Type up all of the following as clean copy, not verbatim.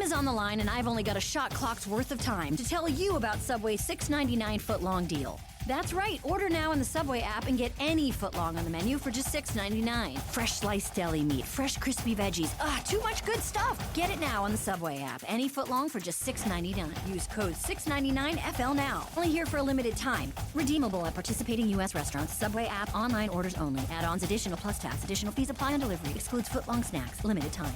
is on the line, and I've only got a shot clock's worth of time to tell you about Subway's $6.99 footlong deal. That's right. Order now in the Subway app and get any footlong on the menu for just $6.99. Fresh sliced deli meat, fresh crispy veggies. Too much good stuff. Get it now on the Subway app. Any footlong for just $6.99. Use code 699FL now. Only here for a limited time. Redeemable at participating U.S. restaurants. Subway app. Online orders only. Add-ons, additional plus tax. Additional fees apply on delivery. Excludes footlong snacks. Limited time.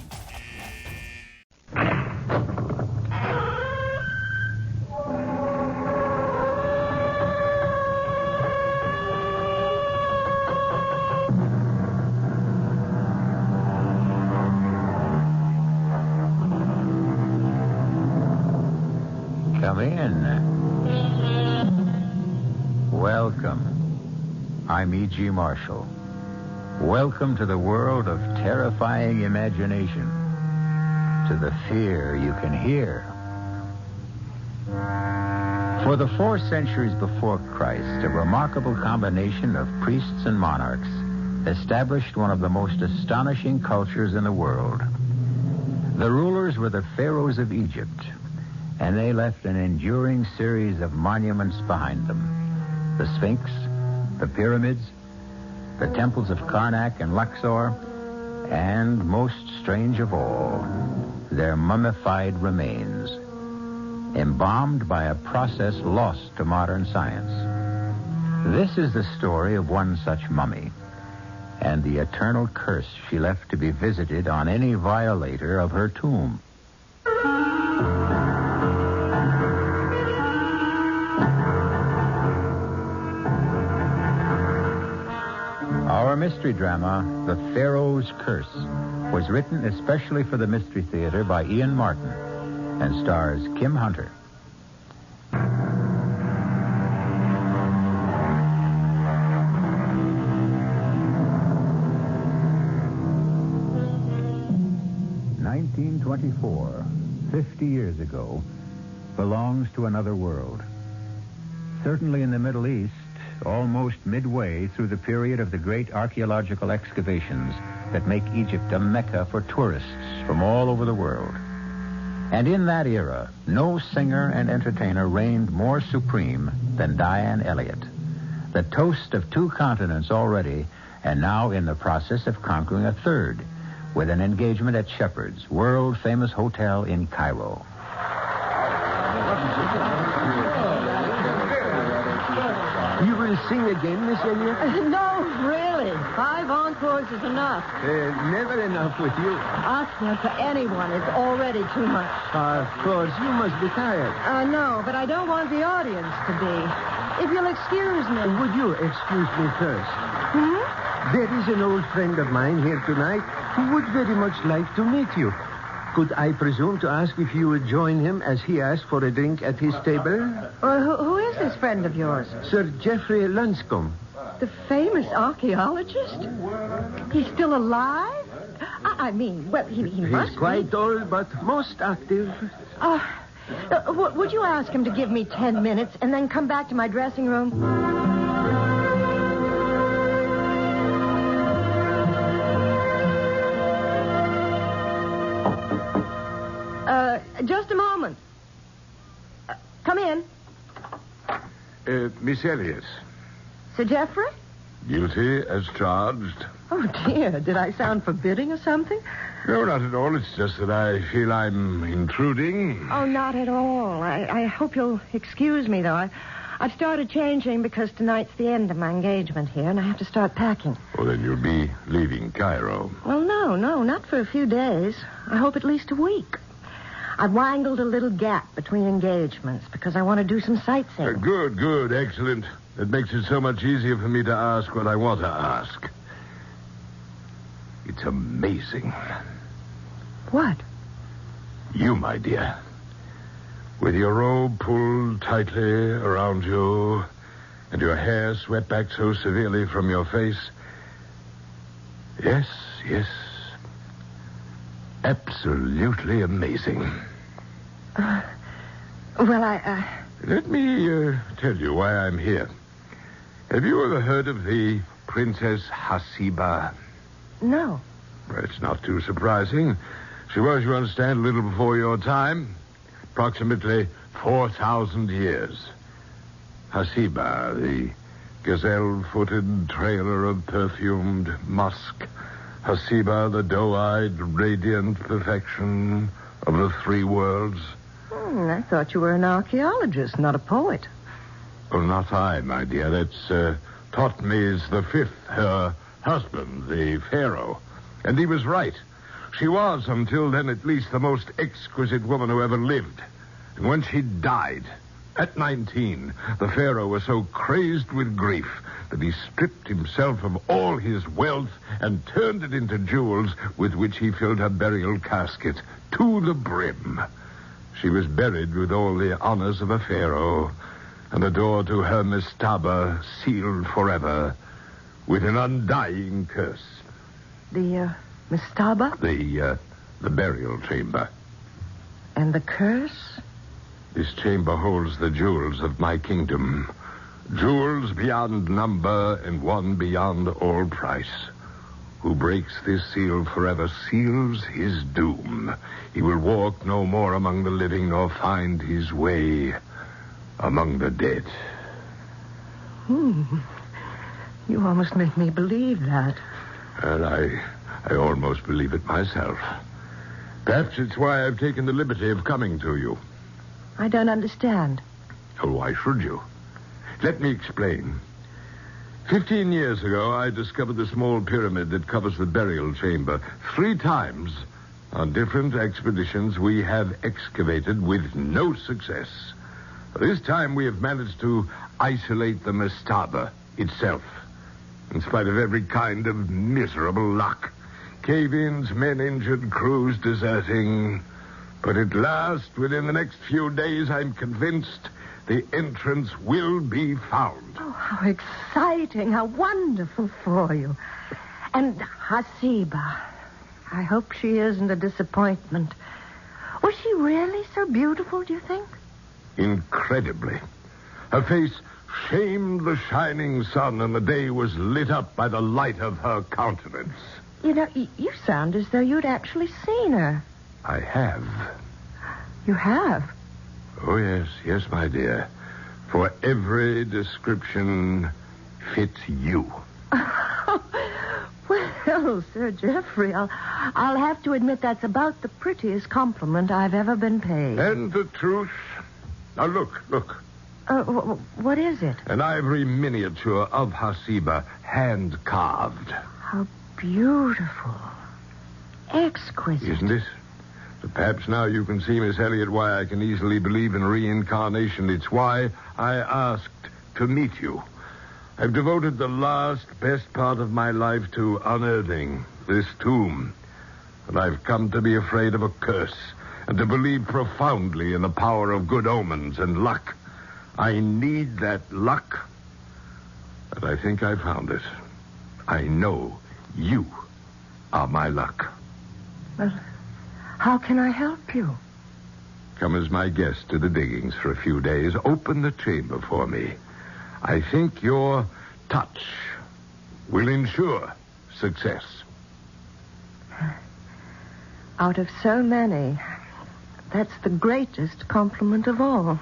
Come in. Welcome. I'm E.G. Marshall. Welcome to the world of terrifying imagination, to the fear you can hear. For the 4 centuries before Christ, a remarkable combination of priests and monarchs established one of the most astonishing cultures in the world. The rulers were the Pharaohs of Egypt, and they left an enduring series of monuments behind them. The Sphinx, the pyramids, the temples of Karnak and Luxor, and, most strange of all, their mummified remains, embalmed by a process lost to modern science. This is the story of one such mummy, and the eternal curse she left to be visited on any violator of her tomb. Our mystery drama, The Pharaoh's Curse, was written especially for the Mystery Theater by Ian Martin and stars Kim Hunter. "1924, 50 years ago, belongs to another world. Certainly in the Middle East, almost midway through the period of the great archaeological excavations that make Egypt a mecca for tourists from all over the world. And in that era, no singer and entertainer reigned more supreme than Diane Elliott, the toast of 2 continents already, and now in the process of conquering a third, with an engagement at Shepherd's, world-famous hotel in Cairo. You will sing again, Miss Elliott? No, really. 5 encores is enough. Never enough with you. Asking for anyone is already too much. Of course, you must be tired. No, but I don't want the audience to be. If you'll excuse me. Would you excuse me first? There is an old friend of mine here tonight who would very much like to meet you. Could I presume to ask if you would join him as he asked for a drink at his table? Who is this friend of yours? Sir Geoffrey Lunscombe. The famous archaeologist? He's still alive? I mean, well, he must He's quite old, but most active. Would you ask him to give me 10 minutes and then come back to my dressing room? Just a moment. Come in. Miss Elliott. Sir Geoffrey? Guilty as charged. Oh, dear. Did I sound forbidding or something? No, not at all. It's just that I feel I'm intruding. Oh, not at all. I hope you'll excuse me, though. I've started changing because tonight's the end of my engagement here, and I have to start packing. Well, then you'll be leaving Cairo. Well, no, not for a few days. I hope at least a week. I've wangled a little gap between engagements because I want to do some sightseeing. Good, excellent. It makes it so much easier for me to ask what I want to ask. It's amazing. What? You, my dear, with your robe pulled tightly around you and your hair swept back so severely from your face. Yes. Absolutely amazing. Let me tell you why I'm here. Have you ever heard of the Princess Hasiba? No. Well, it's not too surprising. She was, you understand, a little before your time. Approximately 4,000 years. Hasiba, the gazelle-footed trailer of perfumed musk. Hasiba, the doe-eyed, radiant perfection of the three worlds. I thought you were an archaeologist, not a poet. Well, not I, my dear. That's Thotmes the Fifth, her husband, the Pharaoh. And he was right. She was, until then, at least the most exquisite woman who ever lived. And when she died, at 19, the Pharaoh was so crazed with grief that he stripped himself of all his wealth and turned it into jewels with which he filled her burial casket to the brim. She was buried with all the honors of a Pharaoh, and the door to her mastaba sealed forever with an undying curse. The mastaba? The burial chamber. And the curse? This chamber holds the jewels of my kingdom. Jewels beyond number and one beyond all price. Who breaks this seal forever seals his doom. He will walk no more among the living nor find his way among the dead. You almost make me believe that. And I almost believe it myself. Perhaps it's why I've taken the liberty of coming to you. I don't understand. Oh, why should you? Let me explain. 15 years ago, I discovered the small pyramid that covers the burial chamber. 3 times, on different expeditions, we have excavated with no success. This time, we have managed to isolate the mastaba itself, in spite of every kind of miserable luck. Cave-ins, men injured, crews deserting. But at last, within the next few days, I'm convinced the entrance will be found. Oh, how exciting, how wonderful for you. And Hasiba, I hope she isn't a disappointment. Was she really so beautiful, do you think? Incredibly. Her face shamed the shining sun, and the day was lit up by the light of her countenance. You know, you sound as though you'd actually seen her. I have. You have? Oh, yes, my dear. For every description fits you. Well, Sir Geoffrey, I'll have to admit that's about the prettiest compliment I've ever been paid. And the truth. Now, look. What is it? An ivory miniature of Hasiba, hand-carved. How beautiful. Exquisite. Isn't it? But perhaps now you can see, Miss Elliot, why I can easily believe in reincarnation. It's why I asked to meet you. I've devoted the best part of my life to unearthing this tomb. And I've come to be afraid of a curse and to believe profoundly in the power of good omens and luck. I need that luck, and I think I found it. I know you are my luck. Well, how can I help you? Come as my guest to the diggings for a few days. Open the chamber for me. I think your touch will ensure success. Out of so many, that's the greatest compliment of all.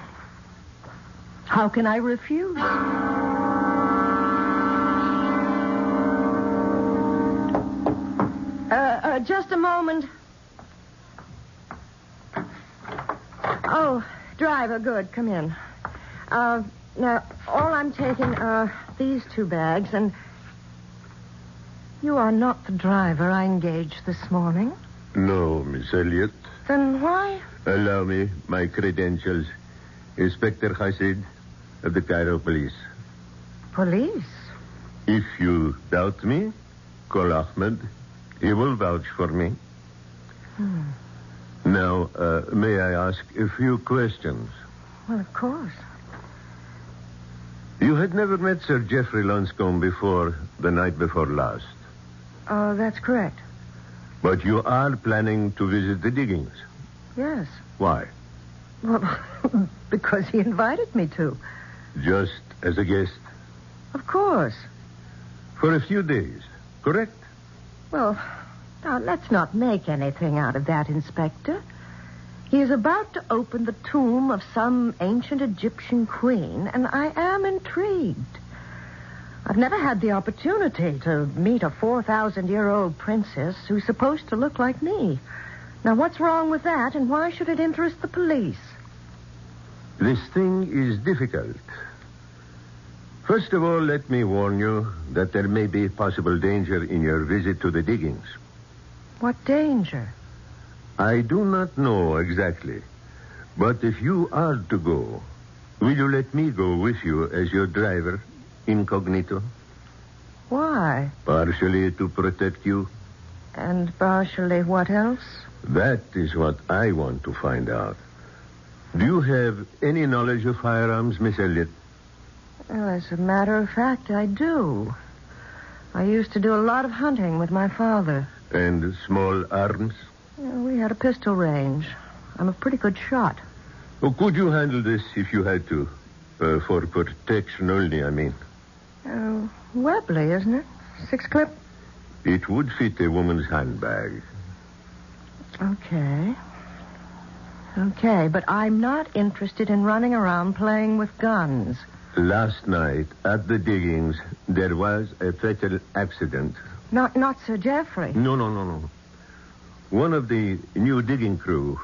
How can I refuse? Just a moment. Oh, driver, good. Come in. Now, all I'm taking are these 2 bags, and you are not the driver I engaged this morning. No, Miss Elliot. Then why? Allow me my credentials. Inspector Hasid of the Cairo Police. Police? If you doubt me, call Ahmed. He will vouch for me. Now, may I ask a few questions? Well, of course. You had never met Sir Geoffrey Lonscombe before the night before last. Oh, that's correct. But you are planning to visit the diggings. Yes. Why? Well, because he invited me to. Just as a guest? Of course. For a few days, correct? Well, Now, let's not make anything out of that, Inspector. He is about to open the tomb of some ancient Egyptian queen, and I am intrigued. I've never had the opportunity to meet a 4,000-year-old princess who's supposed to look like me. Now, what's wrong with that, and why should it interest the police? This thing is difficult. First of all, let me warn you that there may be possible danger in your visit to the diggings. What danger? I do not know exactly. But if you are to go, will you let me go with you as your driver, incognito? Why? Partially to protect you. And partially what else? That is what I want to find out. Do you have any knowledge of firearms, Miss Elliott? Well, as a matter of fact, I do. I used to do a lot of hunting with my father. And small arms? We had a pistol range. I'm a pretty good shot. Oh, could you handle this if you had to? For protection only, I mean. Webley, isn't it? 6-clip? It would fit a woman's handbag. Okay. Okay, but I'm not interested in running around playing with guns. Last night, at the diggings, there was a fatal accident. Not Sir Geoffrey. No. One of the new digging crew.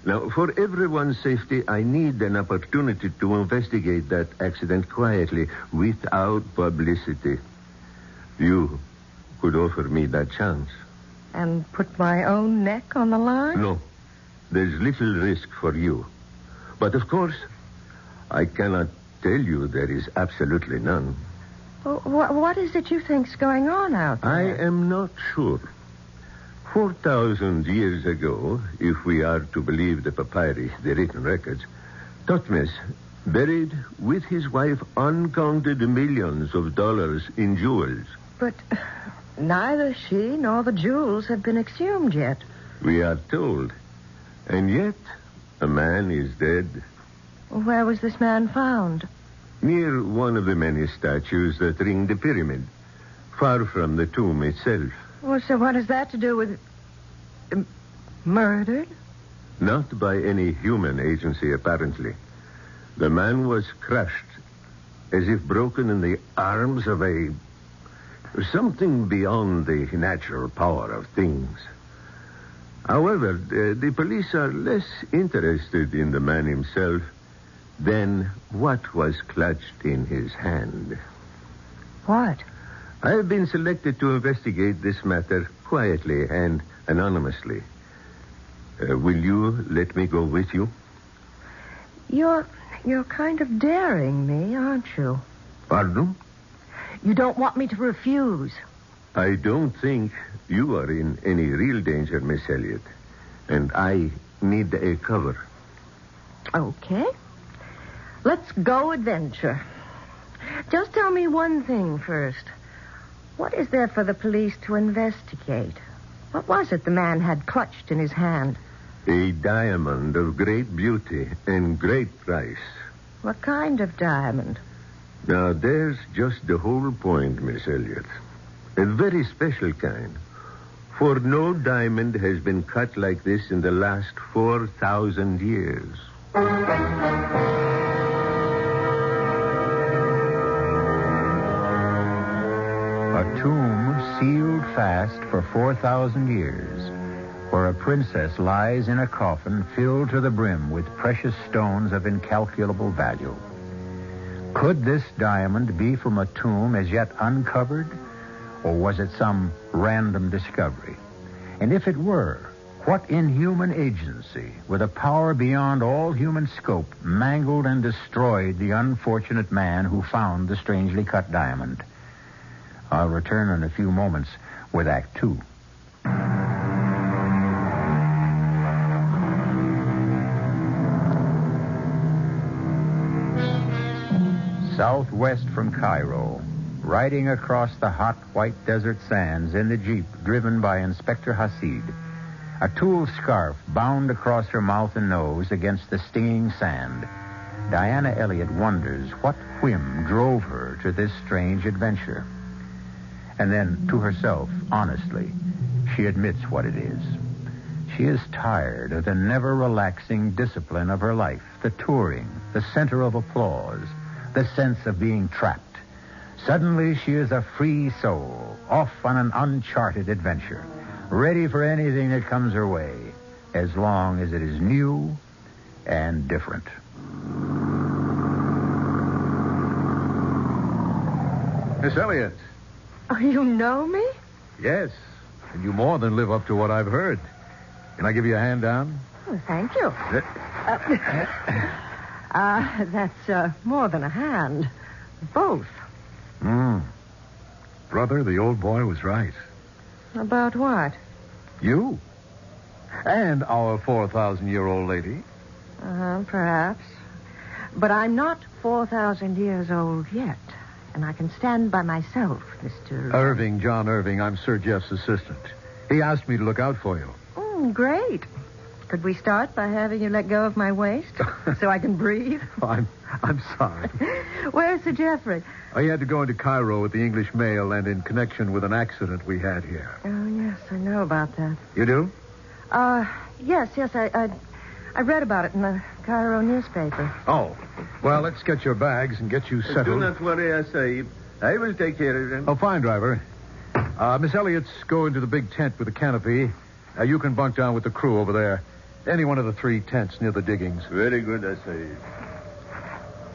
Now, for everyone's safety, I need an opportunity to investigate that accident quietly, without publicity. You could offer me that chance. And put my own neck on the line? No. There's little risk for you. But, of course, I cannot tell you there is absolutely none. What is it you think's going on out there? I am not sure. 4,000 years ago, if we are to believe the papyri, the written records, Thutmose buried with his wife uncounted millions of dollars in jewels. But neither she nor the jewels have been exhumed yet. We are told. And yet, a man is dead. Where was this man found? Near one of the many statues that ring the pyramid, far from the tomb itself. Well, so what has that to do with... murdered? Not by any human agency, apparently. The man was crushed, as if broken in the arms of something beyond the natural power of things. However, the police are less interested in the man himself than what was clutched in his hand. What? I have been selected to investigate this matter quietly and anonymously. Will you let me go with you? You're kind of daring me, aren't you? Pardon? You don't want me to refuse. I don't think you are in any real danger, Miss Elliott. And I need a cover. Okay. Let's go adventure. Just tell me one thing first. What is there for the police to investigate? What was it the man had clutched in his hand? A diamond of great beauty and great price. What kind of diamond? Now, there's just the whole point, Miss Elliott. A very special kind. For no diamond has been cut like this in the last 4,000 years. A tomb sealed fast for 4,000 years, where a princess lies in a coffin filled to the brim with precious stones of incalculable value. Could this diamond be from a tomb as yet uncovered, or was it some random discovery? And if it were, what inhuman agency, with a power beyond all human scope, mangled and destroyed the unfortunate man who found the strangely cut diamond? I'll return in a few moments with Act 2. Southwest from Cairo, riding across the hot white desert sands in the Jeep driven by Inspector Hasid, a tulle scarf bound across her mouth and nose against the stinging sand, Diana Elliott wonders what whim drove her to this strange adventure. And then, to herself, honestly, She admits what it is. She is tired of the never-relaxing discipline of her life, the touring, the center of applause, the sense of being trapped. Suddenly, she is a free soul, off on an uncharted adventure, ready for anything that comes her way, as long as it is new and different. Miss Elliott. Oh, you know me? Yes. And you more than live up to what I've heard. Can I give you a hand down? Oh, thank you. That's more than a hand. Both. Brother, the old boy was right. About what? You. And our 4,000-year-old lady. Perhaps. But I'm not 4,000 years old yet. And I can stand by myself, Mr. Irving, John Irving. I'm Sir Jeff's assistant. He asked me to look out for you. Great. Could we start by having you let go of my waist so I can breathe? I'm sorry. Where's Sir Jeffrey? He had to go into Cairo with the English mail and in connection with an accident we had here. Oh, yes, I know about that. You do? Yes, I read about it in the Cairo newspaper. Oh. Well, let's get your bags and get you settled. Do not worry, Sahib. I will take care of them. Oh, fine, driver. Miss Elliott's go into the big tent with the canopy. You can bunk down with the crew over there. Any one of the 3 tents near the diggings. Very good, Sahib.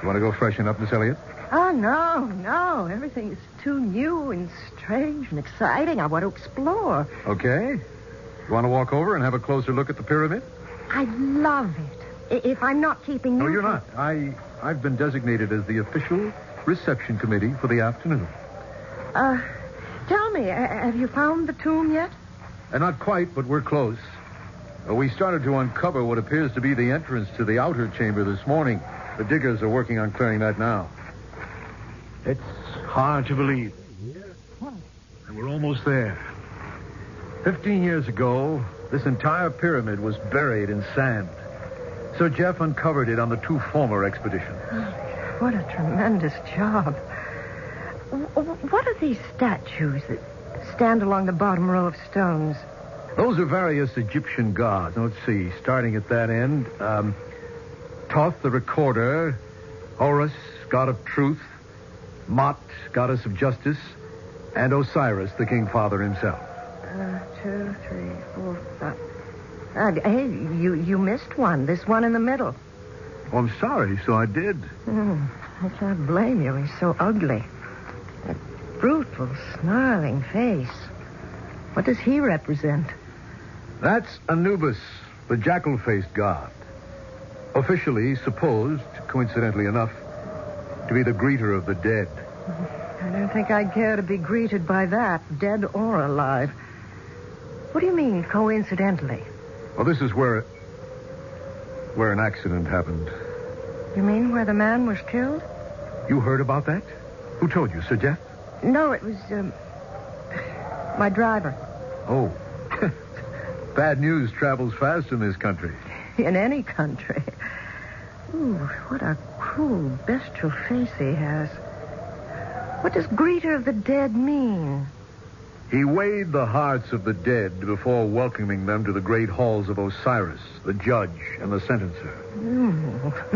You want to go freshen up, Miss Elliott? Oh, no. Everything is too new and strange and exciting. I want to explore. Okay. You want to walk over and have a closer look at the pyramid? I'd love it. If I'm not keeping you... No, you're not. I've been designated as the official reception committee for the afternoon. Tell me, have you found the tomb yet? Not quite, but we're close. We started to uncover what appears to be the entrance to the outer chamber this morning. The diggers are working on clearing that now. It's hard to believe. And we're almost there. 15 years ago, this entire pyramid was buried in sand. Sir Jeff uncovered it on the 2 former expeditions. What a tremendous job. What are these statues that stand along the bottom row of stones? Those are various Egyptian gods. Now, let's see. Starting at that end, Thoth, the recorder, Horus, god of truth, Mot, goddess of justice, and Osiris, the king father himself. 2, 3, 4, 5. Hey, you missed one. This one in the middle. Oh, I'm sorry. So I did. I can't blame you. He's so ugly. That brutal, snarling face. What does he represent? That's Anubis, the jackal-faced god. Officially supposed, coincidentally enough, to be the greeter of the dead. I don't think I'd care to be greeted by that, dead or alive. What do you mean, coincidentally? Well, this is where an accident happened. You mean where the man was killed? You heard about that? Who told you, Sir Jeff? No, it was, my driver. Oh. Bad news travels fast in this country. In any country. Ooh, what a cruel, bestial face he has. What does greeter of the dead mean? He weighed the hearts of the dead before welcoming them to the great halls of Osiris, the judge and the sentencer.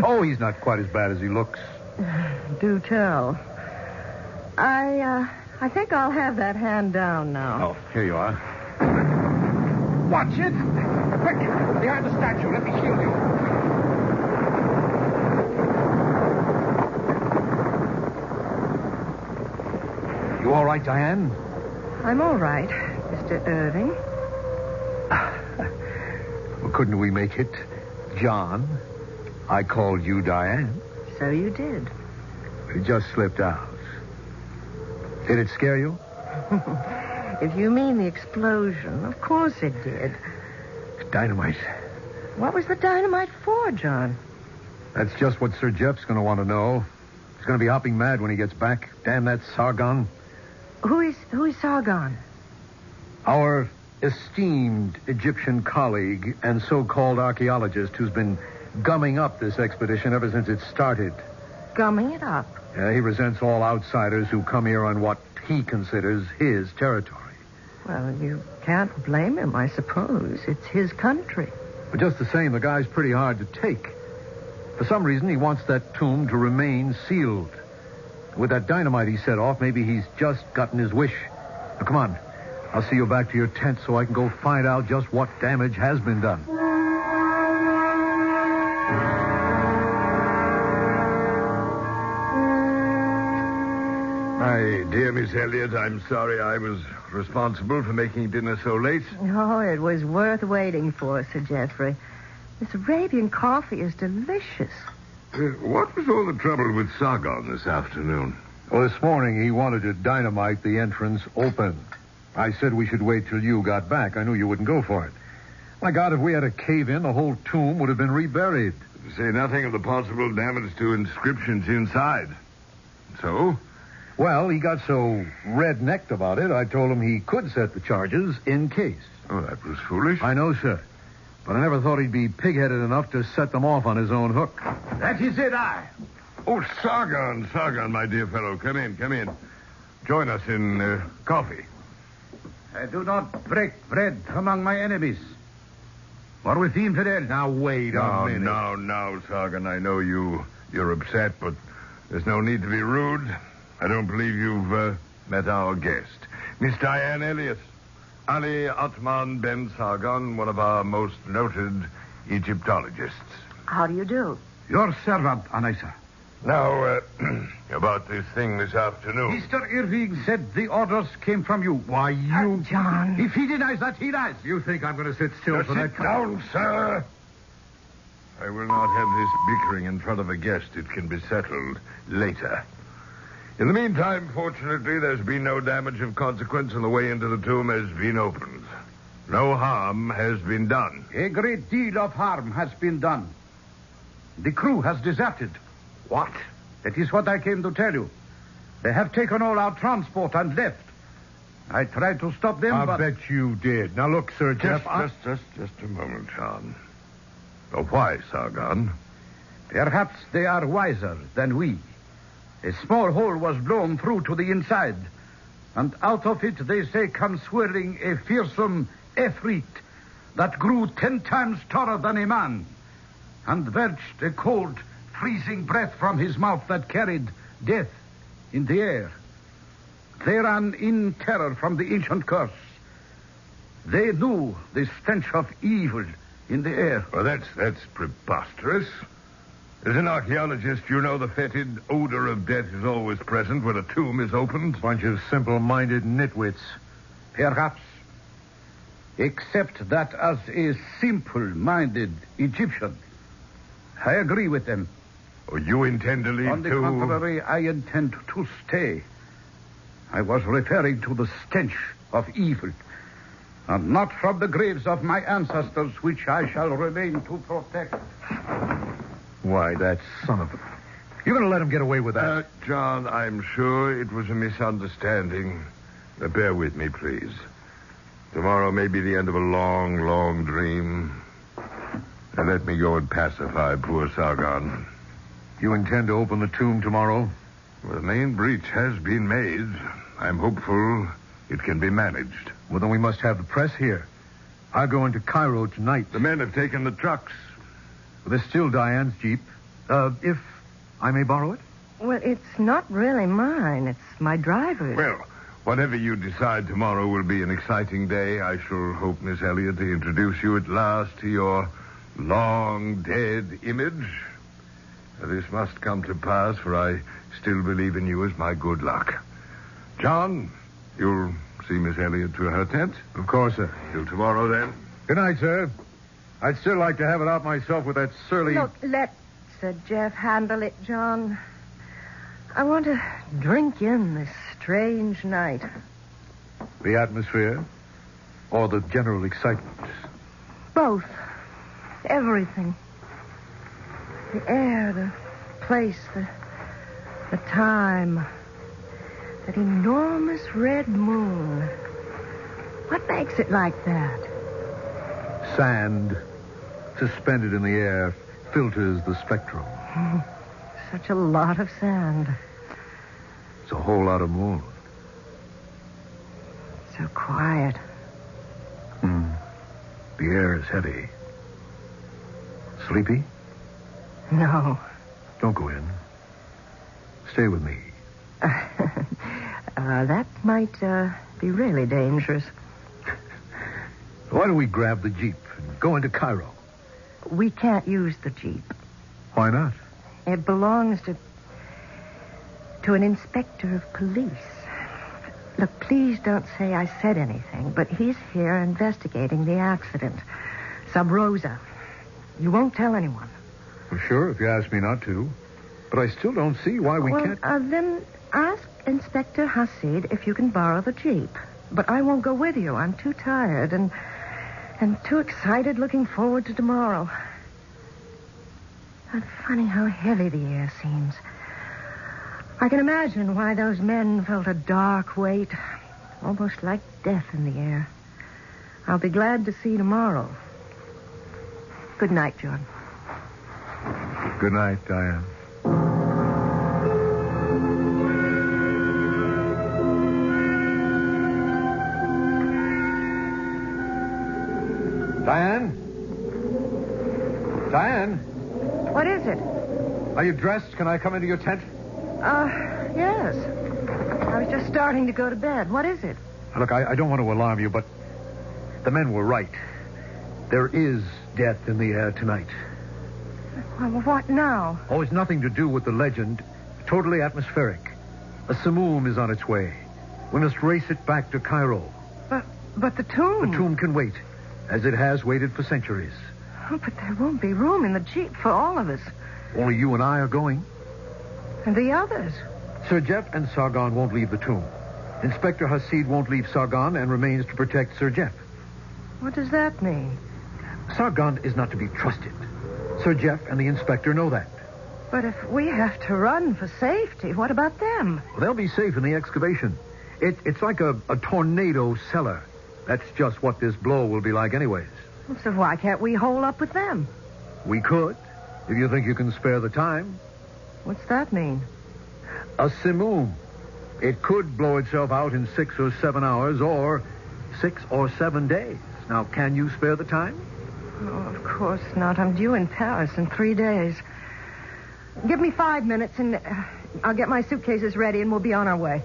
Oh, he's not quite as bad as he looks. Do tell. I think I'll have that hand down now. Oh, here you are. Watch it! Quick! Behind the statue. Let me shield you. You all right, Diane? I'm all right, Mr. Irving. Well, couldn't we make it John? I called you Diane. So you did. It just slipped out. Did it scare you? If you mean the explosion, of course it did. Dynamite. What was the dynamite for, John? That's just what Sir Jeff's going to want to know. He's going to be hopping mad when he gets back. Damn that Sargon. Who is Sargon? Our esteemed Egyptian colleague and so-called archaeologist who's been gumming up this expedition ever since it started. Gumming it up? Yeah, he resents all outsiders who come here on what he considers his territory. Well, you can't blame him, I suppose. It's his country. But just the same, the guy's pretty hard to take. For some reason, he wants that tomb to remain sealed. With that dynamite he set off, maybe he's just gotten his wish. Now, come on. I'll see you back to your tent so I can go find out just what damage has been done. My dear Miss Elliot, I'm sorry I was responsible for making dinner so late. Oh, it was worth waiting for, Sir Geoffrey. This Arabian coffee is delicious. What was all the trouble with Sargon this afternoon? Well, this morning he wanted to dynamite the entrance open. I said we should wait till you got back. I knew you wouldn't go for it. My God, if we had a cave-in, the whole tomb would have been reburied. To say nothing of the possible damage to inscriptions inside. So? Well, he got so red-necked about it, I told him he could set the charges in case. Oh, that was foolish. I know, sir. But I never thought he'd be pig-headed enough to set them off on his own hook. That is it, I. Oh, Sargon, my dear fellow. Come in. Join us in coffee. I do not break bread among my enemies. Or with the infidel. Now, wait a minute. No, Sargon. I know you're upset, but there's no need to be rude. I don't believe you've met our guest, Miss Diane Elliot. Ali Atman Ben Sargon, one of our most noted Egyptologists. How do you do? Your servant, Anissa. Now, about this thing this afternoon. Mr. Irving said the orders came from you. Why, you... John. If he denies that, he lies. You think I'm going to sit still for that... Sit down, sir. I will not have this bickering in front of a guest. It can be settled later. In the meantime, fortunately, there's been no damage of consequence, and the way into the tomb has been opened. No harm has been done. A great deal of harm has been done. The crew has deserted. What? That is what I came to tell you. They have taken all our transport and left. I tried to stop them, I but... bet you did. Now, look, Sir Jeff... Just a moment, John. Oh, why, Sargon? Perhaps they are wiser than we. A small hole was blown through to the inside, and out of it, they say, comes swirling a fearsome Efreet that grew 10 times taller than a man, and belched a cold, freezing breath from his mouth that carried death in the air. They ran in terror from the ancient curse. They knew the stench of evil in the air. Well, that's preposterous. As an archaeologist, you know the fetid odor of death is always present when a tomb is opened. Bunch of simple-minded nitwits. Perhaps. Except that as a simple-minded Egyptian, I agree with them. Oh, you intend to leave On the too? contrary, I intend to stay. I was referring to the stench of evil, and not from the graves of my ancestors, which I shall remain to protect. Why, that son of a... You're going to let him get away with that? John, I'm sure it was a misunderstanding. Bear with me, please. Tomorrow may be the end of a long, long dream. And let me go and pacify poor Sargon. You intend to open the tomb tomorrow? Well, the main breach has been made. I'm hopeful it can be managed. Well, then we must have the press here. I'll go into Cairo tonight. The men have taken the trucks. There's still Diane's Jeep. If I may borrow it? Well, it's not really mine. It's my driver's. Well, whatever you decide tomorrow will be an exciting day. I shall hope, Miss Elliot, to introduce you at last to your long-dead image. This must come to pass, for I still believe in you as my good luck. John, you'll see Miss Elliot to her tent? Of course, sir. Till tomorrow, then. Good night, sir. I'd still like to have it out myself with that surly... Look, let Sir Jeff handle it, John. I want to drink in this strange night. The atmosphere? Or the general excitement? Both. Everything. The air, the place, the time. That enormous red moon. What makes it like that? Sand, suspended in the air, filters the spectrum. Such a lot of sand. It's a whole lot of moon. It's so quiet. The air is heavy. Sleepy? No. Don't go in. Stay with me. That might be really dangerous. Why don't we grab the Jeep and go into Cairo? We can't use the Jeep. Why not? It belongs to an inspector of police. Look, please don't say I said anything, but he's here investigating the accident. Sub Rosa. You won't tell anyone. Well, sure, if you ask me not to. But I still don't see why we can't... Then ask Inspector Hasid if you can borrow the Jeep. But I won't go with you. I'm too tired and too excited looking forward to tomorrow. It's funny how heavy the air seems. I can imagine why those men felt a dark weight, almost like death in the air. I'll be glad to see you tomorrow. Good night, John. Good night, Diane. Diane? Diane? What is it? Are you dressed? Can I come into your tent? Yes. I was just starting to go to bed. What is it? Look, I don't want to alarm you, but the men were right. There is death in the air tonight. Well, what now? Oh, it's nothing to do with the legend. Totally atmospheric. A simoom is on its way. We must race it back to Cairo. But the tomb... The tomb can wait, as it has waited for centuries. Oh, but there won't be room in the Jeep for all of us. Only you and I are going. And the others? Sir Jeff and Sargon won't leave the tomb. Inspector Hasid won't leave Sargon and remains to protect Sir Jeff. What does that mean? Sargon is not to be trusted. Sir Jeff and the inspector know that. But if we have to run for safety, what about them? Well, they'll be safe in the excavation. It's like a tornado cellar. That's just what this blow will be like anyways. So why can't we hole up with them? We could, if you think you can spare the time. What's that mean? A simoom. It could blow itself out in 6 or 7 hours or 6 or 7 days. Now, can you spare the time? Oh, of course not. I'm due in Paris in 3 days. Give me 5 minutes and I'll get my suitcases ready and we'll be on our way.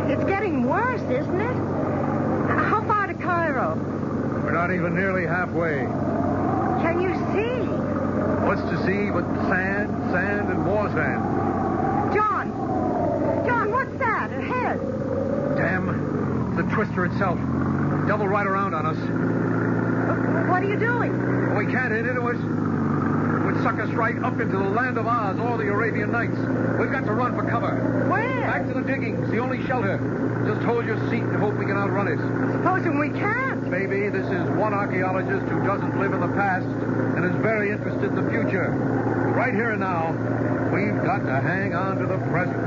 It's getting worse, isn't it? How far to Cairo? We're not even nearly halfway. Can you see? What's to see but sand, and more sand? John, what's that? Ahead. Damn. It's the twister itself. Double right around on us. What are you doing? We can't hit into it. It would suck us right up into the land of Oz or the Arabian Nights. We've got to run for cover. Where? Back to the diggings, the only shelter. Just hold your seat and hope we can outrun it. Supposing we can't. Baby, this is one archaeologist who doesn't live in the past and is very interested in the future. Right here and now, we've got to hang on to the present.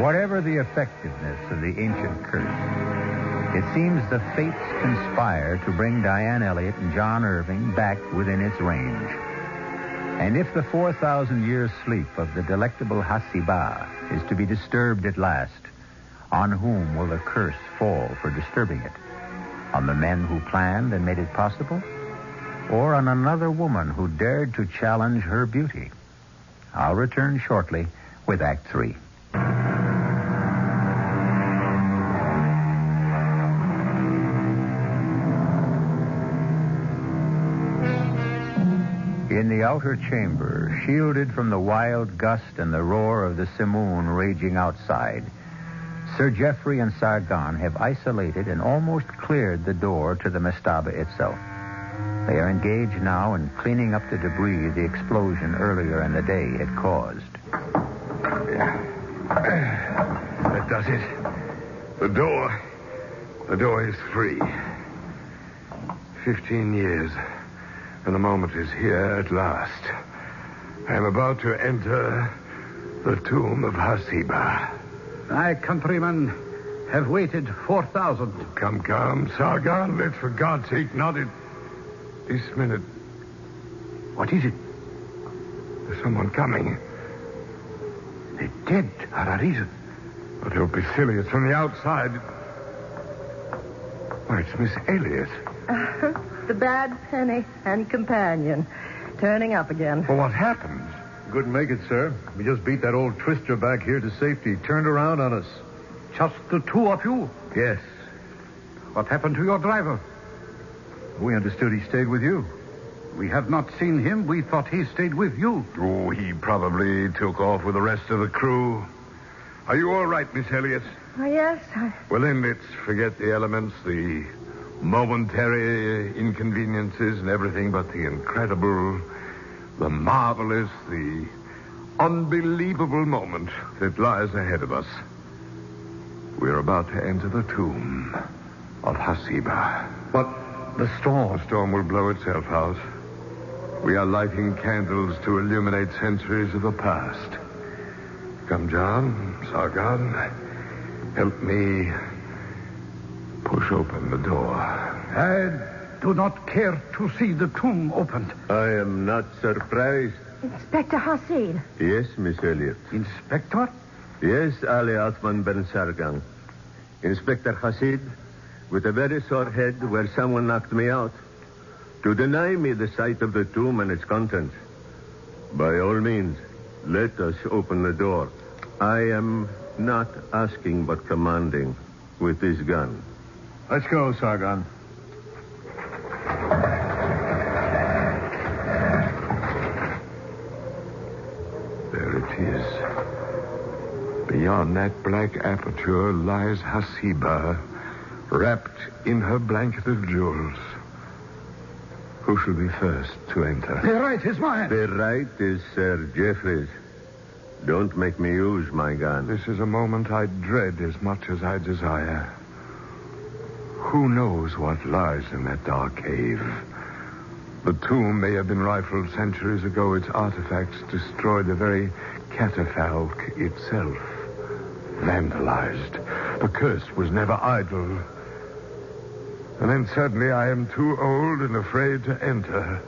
Whatever the effectiveness of the ancient curse, it seems the fates conspire to bring Diane Elliott and John Irving back within its range. And if the 4,000-year sleep of the delectable Hasiba is to be disturbed at last, on whom will the curse fall for disturbing it? On the men who planned and made it possible? Or on another woman who dared to challenge her beauty? I'll return shortly with Act 3. In the outer chamber, shielded from the wild gust and the roar of the simoon raging outside, Sir Geoffrey and Sargon have isolated and almost cleared the door to the mastaba itself. They are engaged now in cleaning up the debris the explosion earlier in the day had caused. That does it. The door is free. 15 years. And the moment is here at last. I am about to enter the tomb of Hasiba. My countrymen, have waited 4,000. Come, Sargon. Let's, for God's sake, not at this minute. What is it? There's someone coming. The dead are arisen. But don't be silly. It's from the outside. Why, it's Miss Elliot. The bad penny and companion. Turning up again. Well, what happened? Couldn't make it, sir. We just beat that old twister back here to safety. Turned around on us. Just the two of you? Yes. What happened to your driver? We understood he stayed with you. We had not seen him. We thought he stayed with you. Oh, he probably took off with the rest of the crew. Are you all right, Miss Elliot? Oh, yes. Well, then let's forget the elements, the momentary inconveniences and everything but the incredible, the marvelous, the unbelievable moment that lies ahead of us. We're about to enter the tomb of Hasiba. But the storm... The storm will blow itself out. We are lighting candles to illuminate centuries of the past. Come, John, Sargon, help me push open the door. I do not care to see the tomb opened. I am not surprised. Inspector Hasid. Yes, Miss Elliot. Inspector? Yes, Ali Atman Ben Sargan. Inspector Hasid, with a very sore head where someone knocked me out. To deny me the sight of the tomb and its contents. By all means, let us open the door. I am not asking but commanding with this gun. Let's go, Sargon. There it is. Beyond that black aperture lies Hasiba, wrapped in her blanket of jewels. Who shall be first to enter? The right is mine. The right is Sir Jeffrey's. Don't make me use my gun. This is a moment I dread as much as I desire. Who knows what lies in that dark cave? The tomb may have been rifled centuries ago. Its artifacts destroyed the very catafalque itself. Vandalized. The curse was never idle. And then suddenly I am too old and afraid to enter.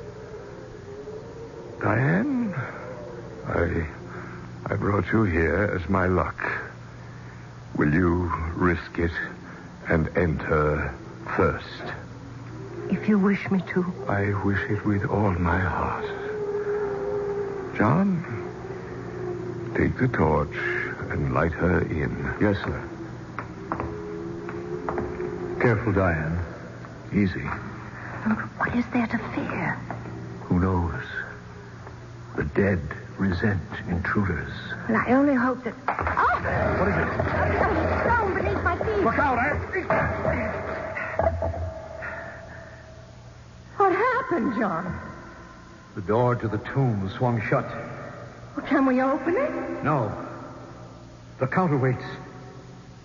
Diane, I brought you here as my luck. Will you risk it and enter first? If you wish me to. I wish it with all my heart. John, take the torch and light her in. Yes, sir. Careful, Diane. Easy. What is there to fear? Who knows? The dead resent intruders. Well, I only hope that... Oh! What is it? Something thrown beneath my feet. Look out, What happened, John? The door to the tomb swung shut. Well, can we open it? No. The counterweights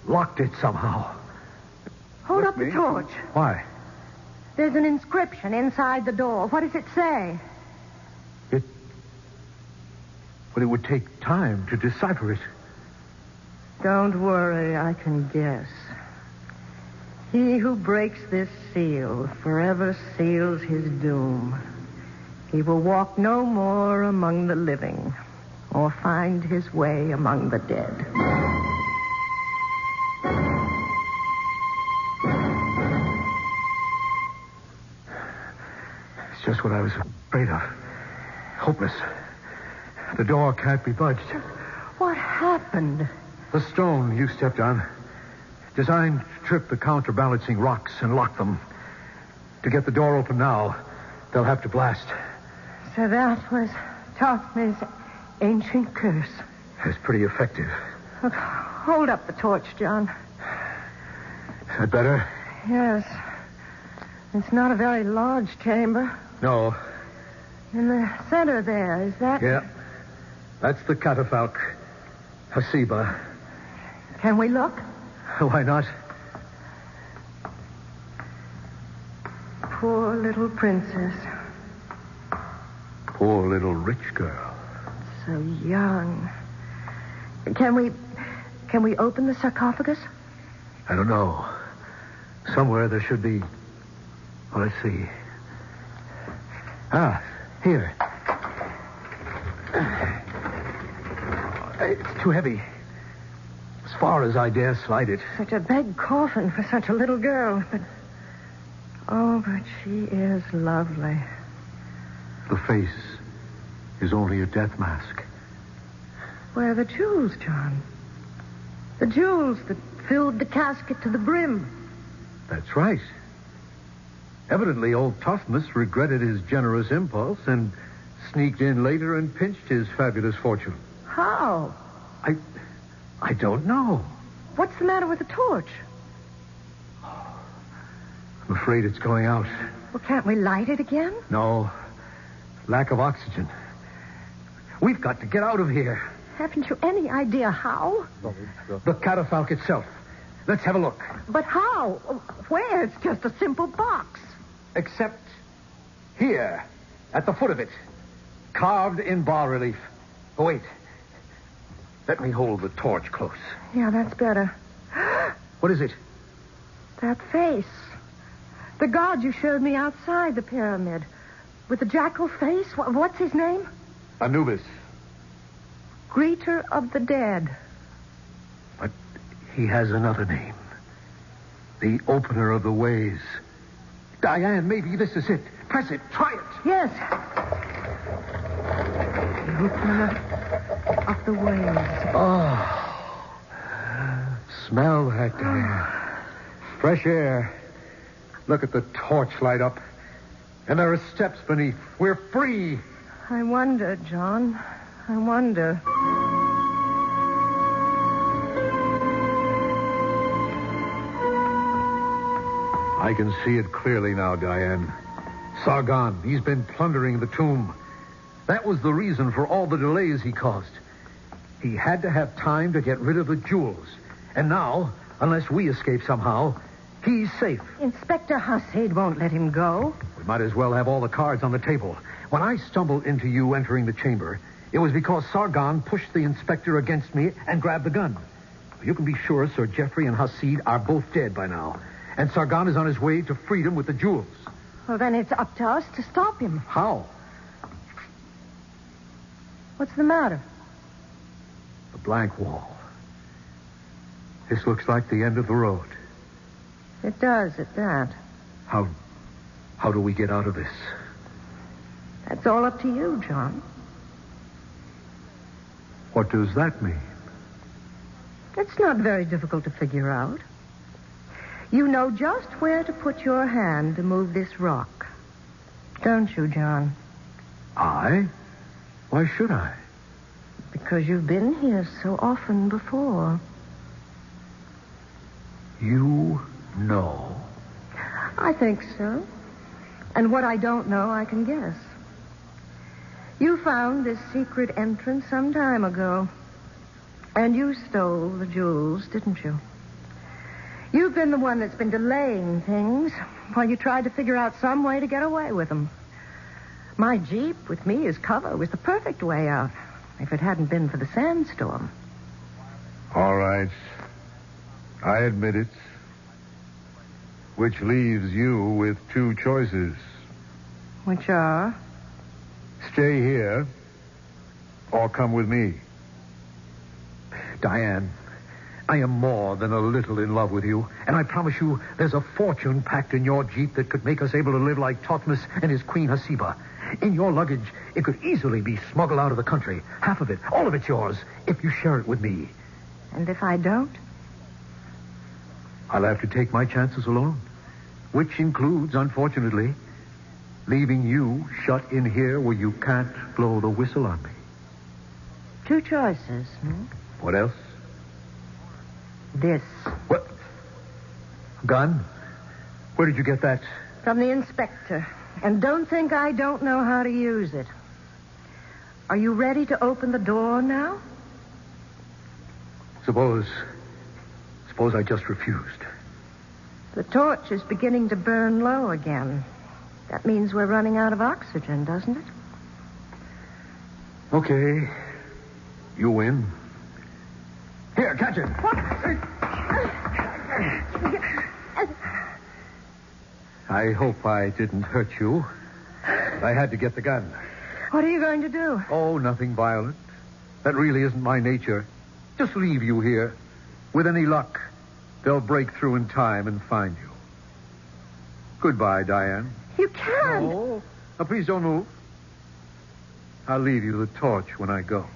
locked it somehow. Hold up the torch. Why? There's an inscription inside the door. What does it say? But it would take time to decipher it. Don't worry, I can guess. He who breaks this seal forever seals his doom. He will walk no more among the living or find his way among the dead. It's just what I was afraid of. Hopeless. The door can't be budged. What happened? The stone you stepped on, designed to trip the counterbalancing rocks and lock them. To get the door open now, they'll have to blast. So that was Tophne's ancient curse. It's pretty effective. Look, hold up the torch, John. Is that better? Yes. It's not a very large chamber. No. In the center there, is that... Yeah. That's the catafalque. Hasiba. Can we look? Why not? Poor little princess. Poor little rich girl. So young. Can we open the sarcophagus? I don't know. Somewhere there should be... Well, let's see. Ah, here. It's too heavy. As far as I dare slide it. Such a big coffin for such a little girl. But she is lovely. The face is only a death mask. Where are the jewels, John? The jewels that filled the casket to the brim. That's right. Evidently, old Thothmas regretted his generous impulse and sneaked in later and pinched his fabulous fortune. How? I don't know. What's the matter with the torch? I'm afraid it's going out. Well, can't we light it again? No. Lack of oxygen. We've got to get out of here. Haven't you any idea how? The catafalque itself. Let's have a look. But how? Where? It's just a simple box. Except here, at the foot of it. Carved in bas-relief. Oh, wait. Let me hold the torch close. Yeah, that's better. What is it? That face. The god you showed me outside the pyramid. With the jackal face. What's his name? Anubis. Greeter of the dead. But he has another name. The opener of the ways. Diane, maybe this is it. Press it. Try it. Yes. The opener of the ways. Oh. Smell that, Diane. Fresh air. Look at the torch light up. And there are steps beneath. We're free. I wonder, John. I wonder. I can see it clearly now, Diane. Sargon, he's been plundering the tomb. That was the reason for all the delays he caused. He had to have time to get rid of the jewels. And now, unless we escape somehow, he's safe. Inspector Hasid won't let him go. We might as well have all the cards on the table. When I stumbled into you entering the chamber, it was because Sargon pushed the inspector against me and grabbed the gun. You can be sure Sir Geoffrey and Hasid are both dead by now. And Sargon is on his way to freedom with the jewels. Well, then it's up to us to stop him. How? What's the matter? The blank wall. This looks like the end of the road. It does, at that. How do we get out of this? That's all up to you, John. What does that mean? It's not very difficult to figure out. You know just where to put your hand to move this rock. Don't you, John? I? Why should I? Because you've been here so often before. You know. I think so. And what I don't know, I can guess. You found this secret entrance some time ago. And you stole the jewels, didn't you? You've been the one that's been delaying things while you tried to figure out some way to get away with them. My Jeep with me as cover was the perfect way out, if it hadn't been for the sandstorm. All right. I admit it. Which leaves you with two choices. Which are? Stay here or come with me. Diane, I am more than a little in love with you, and I promise you there's a fortune packed in your Jeep that could make us able to live like Thothmas and his queen Hasiba. In your luggage, it could easily be smuggled out of the country. Half of it, all of it's yours, if you share it with me. And if I don't? I'll have to take my chances alone, which includes, unfortunately, leaving you shut in here where you can't blow the whistle on me. Two choices, hmm? What else? This. What? Gun? Where did you get that? From the inspector. And don't think I don't know how to use it. Are you ready to open the door now? Suppose I just refused. The torch is beginning to burn low again. That means we're running out of oxygen, doesn't it? Okay. You win. Here, catch it. What? I hope I didn't hurt you. I had to get the gun. What are you going to do? Oh, nothing violent. That really isn't my nature. Just leave you here. With any luck, they'll break through in time and find you. Goodbye, Diane. You can't. Oh, now please don't move. I'll leave you the torch when I go.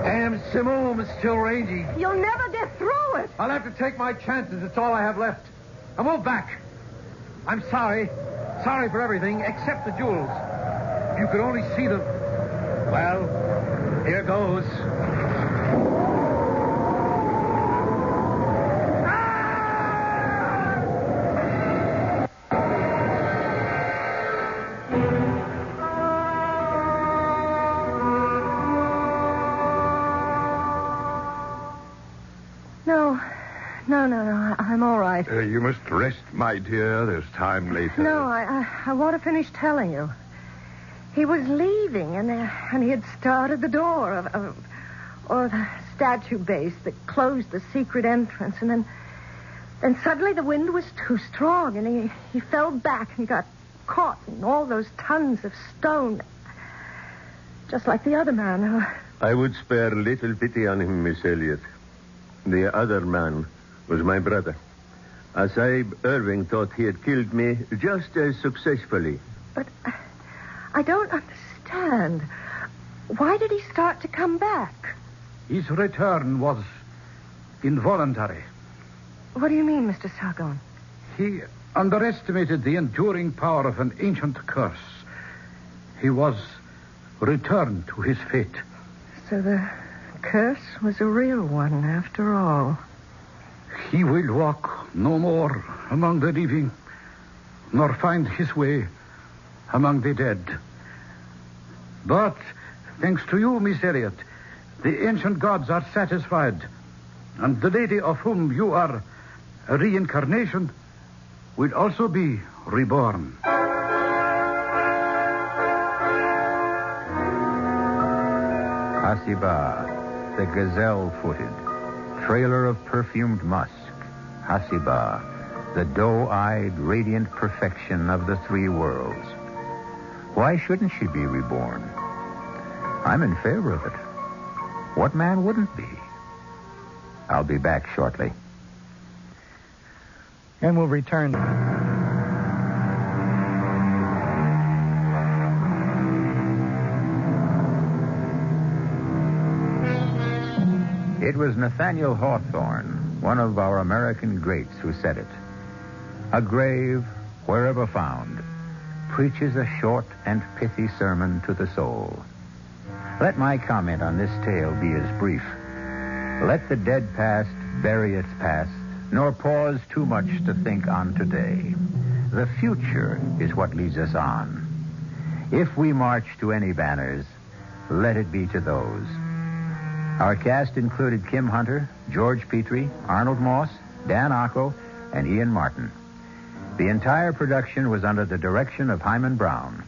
Damn Simone is still rangy. You'll never get through it. I'll have to take my chances. It's all I have left. Now move back. I'm sorry. Sorry for everything except the jewels. If you could only see them. Well, here goes. No. I'm all right. You must rest, my dear. There's time later. No, I want to finish telling you. He was leaving, and he had started the door of the statue base that closed the secret entrance, and then suddenly the wind was too strong, and he fell back and got caught in all those tons of stone, just like the other man. I would spare little pity on him, Miss Elliot. The other man was my brother. Sahib Irving thought he had killed me just as successfully. But I don't understand. Why did he start to come back? His return was involuntary. What do you mean, Mr. Sargon? He underestimated the enduring power of an ancient curse. He was returned to his fate. So the curse was a real one, after all. He will walk no more among the living, nor find his way among the dead. But, thanks to you, Miss Elliot, the ancient gods are satisfied, and the lady of whom you are a reincarnation will also be reborn. Hasiba, the gazelle-footed, trailer of perfumed musk. Hasiba, the doe-eyed, radiant perfection of the three worlds. Why shouldn't she be reborn? I'm in favor of it. What man wouldn't be? I'll be back shortly. And we'll return. It was Nathaniel Hawthorne, one of our American greats, who said it. A grave, wherever found, preaches a short and pithy sermon to the soul. Let my comment on this tale be as brief. Let the dead past bury its past, nor pause too much to think on today. The future is what leads us on. If we march to any banners, let it be to those. Our cast included Kim Hunter, George Petrie, Arnold Moss, Dan Ocko, and Ian Martin. The entire production was under the direction of Hyman Brown.